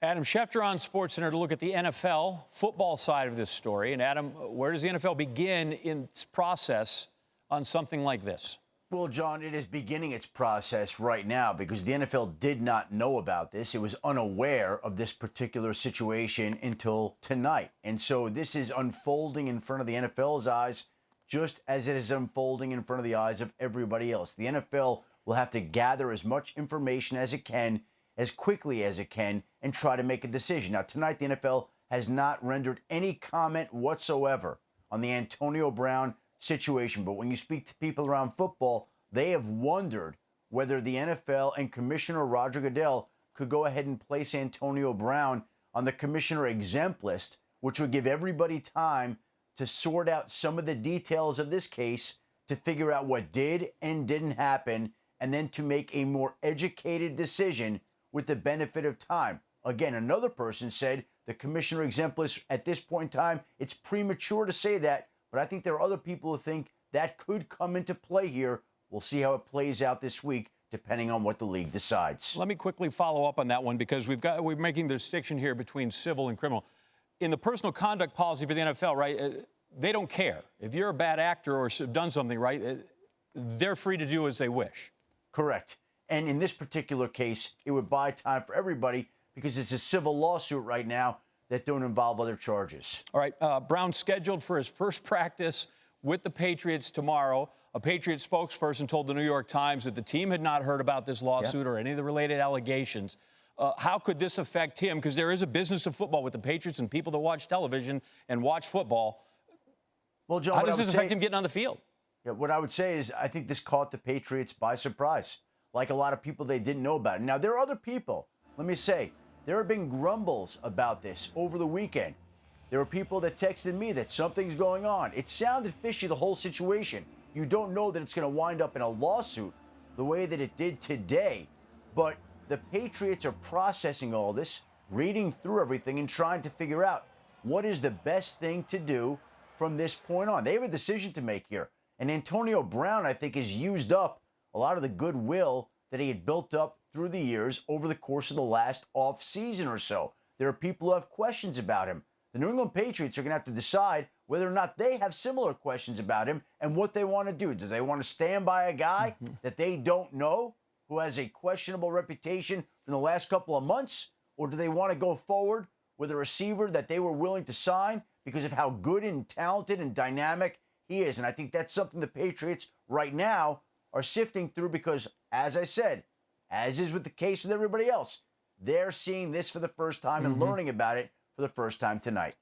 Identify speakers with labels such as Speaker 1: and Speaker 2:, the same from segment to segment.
Speaker 1: Adam Schefter on SportsCenter to look at the NFL football side of this story. And Adam, where does the NFL begin in its process on something like this?
Speaker 2: Well, John, it is beginning its process right now because the NFL did not know about this. It was unaware of this particular situation until tonight. And so this is unfolding in front of the NFL's eyes, just as it is unfolding in front of the eyes of everybody else. The NFL will have to gather as much information as it can, as quickly as it can, and try to make a decision. Now, tonight, the NFL has not rendered any comment whatsoever on the Antonio Brown situation. But when you speak to people around football, they have wondered whether the NFL and Commissioner Roger Goodell could go ahead and place Antonio Brown on the commissioner exempt list, which would give everybody time to sort out some of the details of this case, to figure out what did and didn't happen, and then to make a more educated decision with the benefit of time. Again, another person said the commissioner exempt list at this point in time, it's premature to say that, but I think there are other people who think that could come into play here. We'll see how it plays out this week, depending on what the league decides.
Speaker 1: Let me quickly follow up on that one because we're making the distinction here between civil and criminal. In the personal conduct policy for the NFL, right, they don't care. If you're a bad actor or have done something, right, they're free to do as they wish.
Speaker 2: Correct. And in this particular case, it would buy time for everybody because it's a civil lawsuit right now that don't involve other charges.
Speaker 1: All right, Brown scheduled for his first practice with the Patriots tomorrow. A Patriots spokesperson told the New York Times that the team had not heard about this lawsuit or any of the related allegations. How could this affect him? Because there is a business of football with the Patriots and people that watch television and watch football.
Speaker 2: Well, John,
Speaker 1: how does this affect him getting on the field?
Speaker 2: Yeah, what I would say is I think this caught the Patriots by surprise. Like a lot of people, they didn't know about it. Now, there are other people. Let me say, there have been grumbles about this over the weekend. There were people that texted me that something's going on. It sounded fishy, the whole situation. You don't know that it's going to wind up in a lawsuit the way that it did today. But the Patriots are processing all this, reading through everything, and trying to figure out what is the best thing to do from this point on. They have a decision to make here. And Antonio Brown, I think, has used up a lot of the goodwill that he had built up through the years over the course of the last offseason or so. There are people who have questions about him. The New England Patriots are going to have to decide whether or not they have similar questions about him and what they want to do. Do they want to stand by a guy that they don't know, who has a questionable reputation in the last couple of months? Or do they want to go forward with a receiver that they were willing to sign because of how good and talented and dynamic he is? And I think that's something the Patriots right now are sifting through because, as I said, as is with the case with everybody else, they're seeing this for the first time and learning about it for the first time tonight.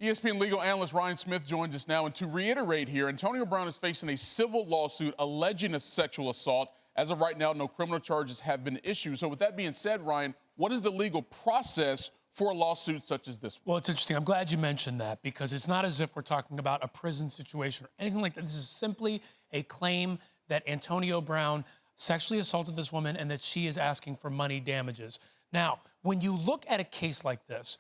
Speaker 3: ESPN legal analyst Ryan Smith joins us now. And to reiterate here, Antonio Brown is facing a civil lawsuit alleging a sexual assault. As of right now, no criminal charges have been issued. So with that being said, Ryan, what is the legal process for a lawsuit such as this one?
Speaker 4: Well, it's interesting. I'm glad you mentioned that because it's not as if we're talking about a prison situation or anything like that. This is simply a claim that Antonio Brown sexually assaulted this woman and that she is asking for money damages. Now, when you look at a case like this,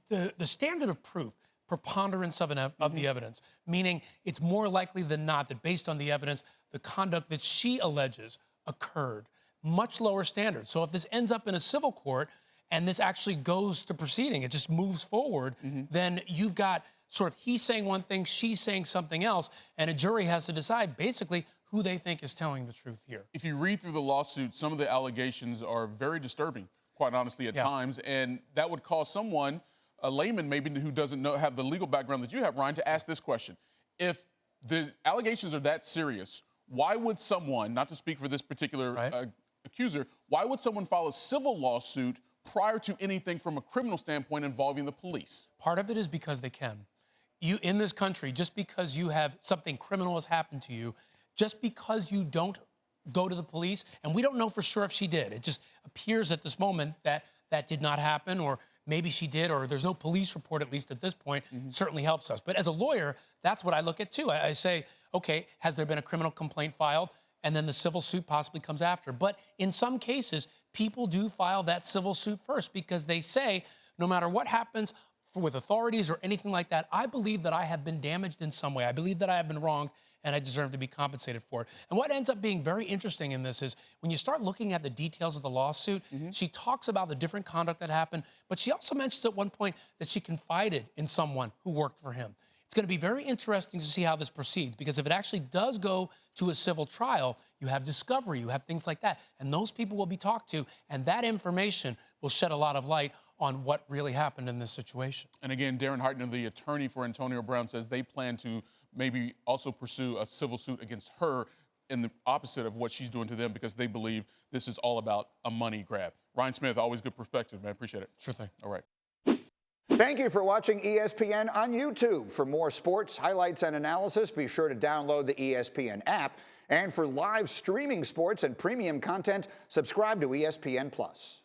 Speaker 4: the standard of proof, preponderance of the evidence, meaning it's more likely than not that based on the evidence, the conduct that she alleges occurred. Much lower standard. So if this ends up in a civil court and this actually goes to proceeding, it just moves forward, then you've got sort of he's saying one thing, she's saying something else, and a jury has to decide basically who they think is telling the truth here.
Speaker 3: If you read through the lawsuit, some of the allegations are very disturbing, quite honestly, at times, and that would cause someone, a layman maybe who doesn't have the legal background that you have, Ryan, to ask this question. If the allegations are that serious, why would someone, not to speak for this particular accuser, why would someone file a civil lawsuit prior to anything from a criminal standpoint involving the police?
Speaker 4: Part of it is because they can. You, in this country, just because you have something criminal has happened to you, just because you don't go to the police, and we don't know for sure if she did. It just appears at this moment that that did not happen, or maybe she did, or there's no police report, at least at this point, certainly helps us. But as a lawyer, that's what I look at too. I say, okay, has there been a criminal complaint filed? And then the civil suit possibly comes after. But in some cases, people do file that civil suit first because they say, no matter what happens with authorities or anything like that, I believe that I have been damaged in some way. I believe that I have been wronged, and I deserve to be compensated for it. And what ends up being very interesting in this is when you start looking at the details of the lawsuit, she talks about the different conduct that happened, but she also mentions at one point that she confided in someone who worked for him. It's going to be very interesting to see how this proceeds, because if it actually does go to a civil trial, you have discovery, you have things like that, and those people will be talked to, and that information will shed a lot of light on what really happened in this situation.
Speaker 3: And again, Darren Hartner, the attorney for Antonio Brown, says they plan to maybe also pursue a civil suit against her in the opposite of what she's doing to them, because they believe this is all about a money grab. Ryan Smith, always good perspective, man. Appreciate it.
Speaker 4: Sure thing.
Speaker 3: All right.
Speaker 5: Thank you for watching ESPN on YouTube. For more sports, highlights, and analysis, be sure to download the ESPN app. And for live streaming sports and premium content, subscribe to ESPN+.